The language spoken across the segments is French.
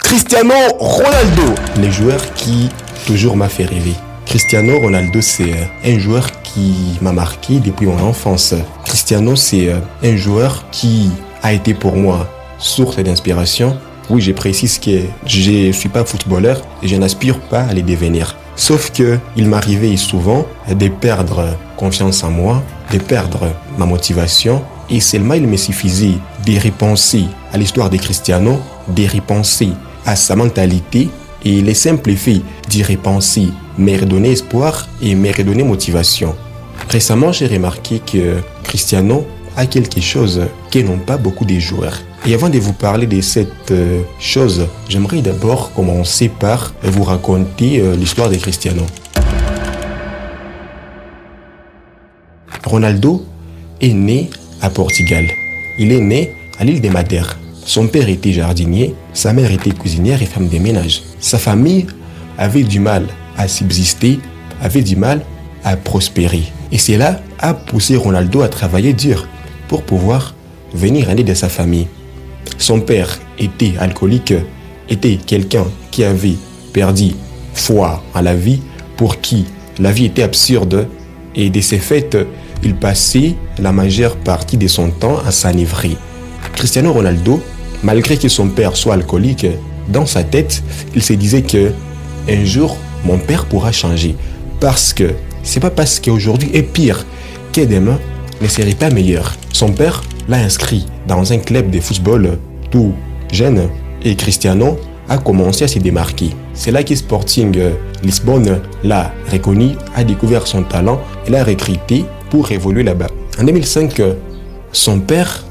Cristiano Ronaldo, le joueur qui toujours m'a fait rêver. Cristiano Ronaldo, c'est un joueur qui m'a marqué depuis mon enfance. Cristiano, c'est un joueur qui a été pour moi source d'inspiration. Oui, je précise que je ne suis pas footballeur et je n'aspire pas à les devenir. Sauf que il m'arrivait souvent de perdre confiance en moi, de perdre ma motivation. Et seulement il me suffisait de repenser à l'histoire de Cristiano, de repenser à sa mentalité. Et les simples faits d'y repenser me redonnaient espoir et me redonnaient motivation. Récemment, j'ai remarqué que Cristiano a quelque chose que n'ont pas beaucoup de joueurs. Et avant de vous parler de cette chose, j'aimerais d'abord commencer par vous raconter l'histoire de Cristiano. Ronaldo est né à Portugal. Il est né à l'île de Madère. Son père était jardinier, sa mère était cuisinière et femme de ménage. Sa famille avait du mal à subsister, avait du mal à prospérer. Et cela a poussé Ronaldo à travailler dur pour pouvoir venir en aide de sa famille. Son père était alcoolique, était quelqu'un qui avait perdu foi en la vie, pour qui la vie était absurde, et de ce fait, il passait la majeure partie de son temps à s'enivrer. Cristiano Ronaldo, malgré que son père soit alcoolique, dans sa tête, il se disait que un jour, mon père pourra changer. Parce que c'est pas parce qu'aujourd'hui est pire que demain ne serait pas meilleur. Son père l'a inscrit dans un club de football tout jeune et Cristiano a commencé à se démarquer. C'est là que Sporting Lisbonne l'a reconnu, a découvert son talent et l'a recruté pour évoluer là-bas. En 2005, son père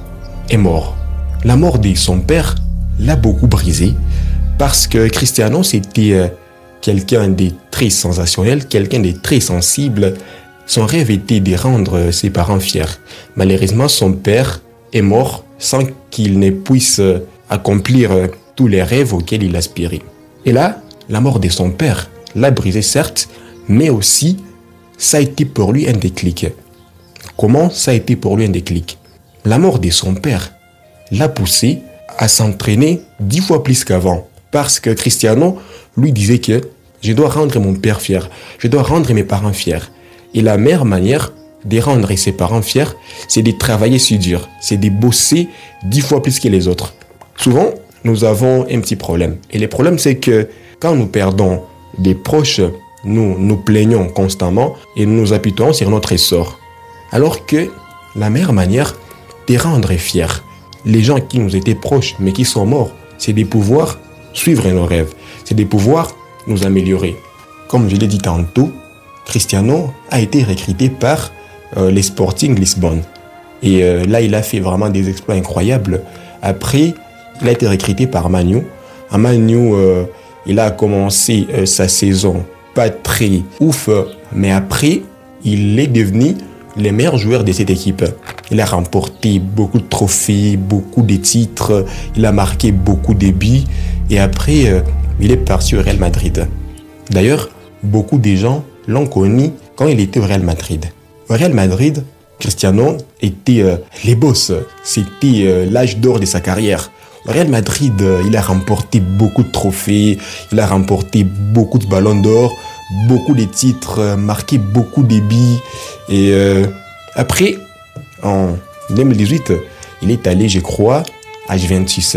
est mort. La mort de son père l'a beaucoup brisé parce que Cristiano, c'était quelqu'un de très sensationnel, quelqu'un de très sensible. Son rêve était de rendre ses parents fiers. Malheureusement, son père est mort sans qu'il ne puisse accomplir tous les rêves auxquels il aspirait. Et là, la mort de son père l'a brisé certes, mais aussi ça a été pour lui un déclic. Comment ça a été pour lui un déclic? La mort de son père l'a poussé à s'entraîner 10 fois plus qu'avant. Parce que Cristiano lui disait que je dois rendre mon père fier, je dois rendre mes parents fiers. Et la meilleure manière de rendre ses parents fiers, c'est de travailler si dur, c'est de bosser 10 fois plus que les autres. Souvent, nous avons un petit problème. Et le problème, c'est que quand nous perdons des proches, nous nous plaignons constamment et nous nous appuyons sur notre sort. Alors que la meilleure manière de rendre fiers les gens qui nous étaient proches mais qui sont morts, c'est de pouvoir suivre nos rêves, c'est de pouvoir nous améliorer. Comme je l'ai dit tantôt, Cristiano a été recruté par les Sporting Lisbonne. Et là, il a fait vraiment des exploits incroyables. Après, il a été recruté par Man U. À Man U, il a commencé sa saison pas très ouf, mais après, il est devenu le meilleur joueur de cette équipe. Il a remporté beaucoup de trophées, beaucoup de titres, il a marqué beaucoup de buts et après, il est parti au Real Madrid. D'ailleurs, beaucoup de gens l'ont connu quand il était au Real Madrid. Au Real Madrid, Cristiano était les boss, c'était l'âge d'or de sa carrière. Au Real Madrid, il a remporté beaucoup de trophées, il a remporté beaucoup de ballons d'or, beaucoup de titres, marqué beaucoup de buts. Et après, en 2018, il est allé, je crois, à Juventus,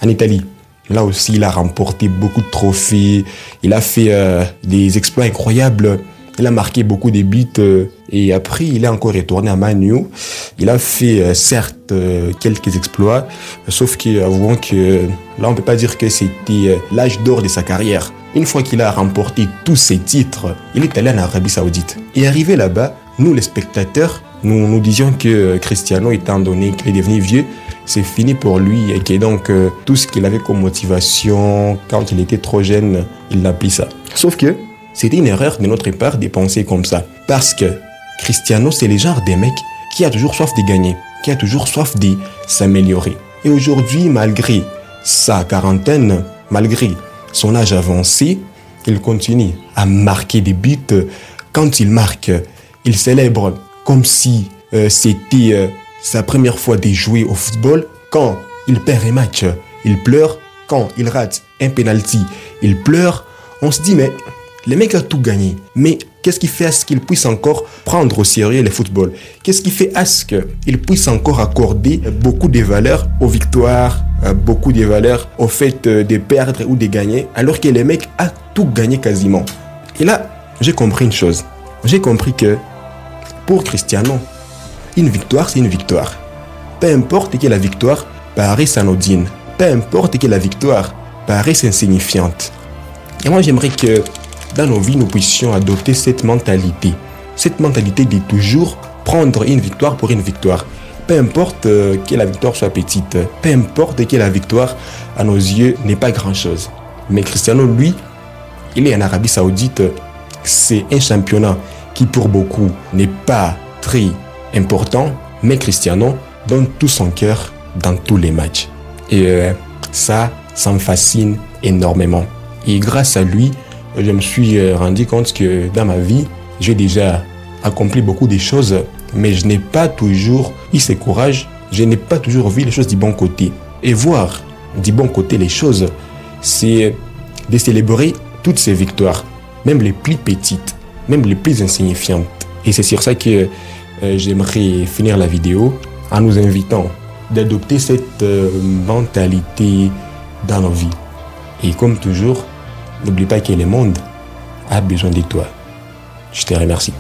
en Italie. Là aussi, il a remporté beaucoup de trophées, il a fait des exploits incroyables, il a marqué beaucoup de buts. Et après, il est encore retourné à Man U. Il a fait, certes, quelques exploits, sauf qu'avouons que là, on ne peut pas dire que c'était l'âge d'or de sa carrière. Une fois qu'il a remporté tous ses titres, il est allé en Arabie Saoudite. Et arrivé là-bas, nous, les spectateurs, nous disions que Cristiano, étant donné qu'il est devenu vieux, c'est fini pour lui et que donc tout ce qu'il avait comme motivation quand il était trop jeune, il n'a plus ça. Sauf que c'était une erreur de notre part de penser comme ça. Parce que Cristiano, c'est le genre de mec qui a toujours soif de gagner, qui a toujours soif de s'améliorer. Et aujourd'hui, malgré sa quarantaine, malgré son âge avancé, il continue à marquer des buts. Quand il marque, il célèbre comme si c'était sa première fois de jouer au football. Quand il perd un match, il pleure. Quand il rate un penalty, il pleure. On se dit, mais le mec a tout gagné. Mais qu'est-ce qui fait à ce qu'il puisse encore prendre au sérieux le football? Qu'est-ce qui fait à ce qu'il puisse encore accorder beaucoup de valeurs aux victoires, beaucoup de valeurs au fait de perdre ou de gagner, alors que le mec a tout gagné quasiment? Et là, j'ai compris une chose. J'ai compris que pour Cristiano, une victoire, c'est une victoire. Peu importe que la victoire paraisse anodine, peu importe que la victoire paraisse insignifiante. Et moi, j'aimerais que dans nos vies, nous puissions adopter cette mentalité. Cette mentalité de toujours prendre une victoire pour une victoire. Peu importe que la victoire soit petite, peu importe que la victoire, à nos yeux, n'est pas grand-chose. Mais Cristiano, lui, il est en Arabie Saoudite. C'est un championnat qui, pour beaucoup, n'est pas très important. Mais Cristiano donne tout son cœur dans tous les matchs. Et ça me fascine énormément. Et grâce à lui, je me suis rendu compte que dans ma vie, j'ai déjà accompli beaucoup de choses, mais je n'ai pas toujours eu ce courage, je n'ai pas toujours vu les choses du bon côté. Et voir du bon côté les choses, c'est de célébrer toutes ces victoires, même les plus petites, même les plus insignifiantes. Et c'est sur ça que j'aimerais finir la vidéo en nous invitant d'adopter cette mentalité dans nos vies. Et comme toujours, n'oublie pas que le monde a besoin de toi. Je te remercie.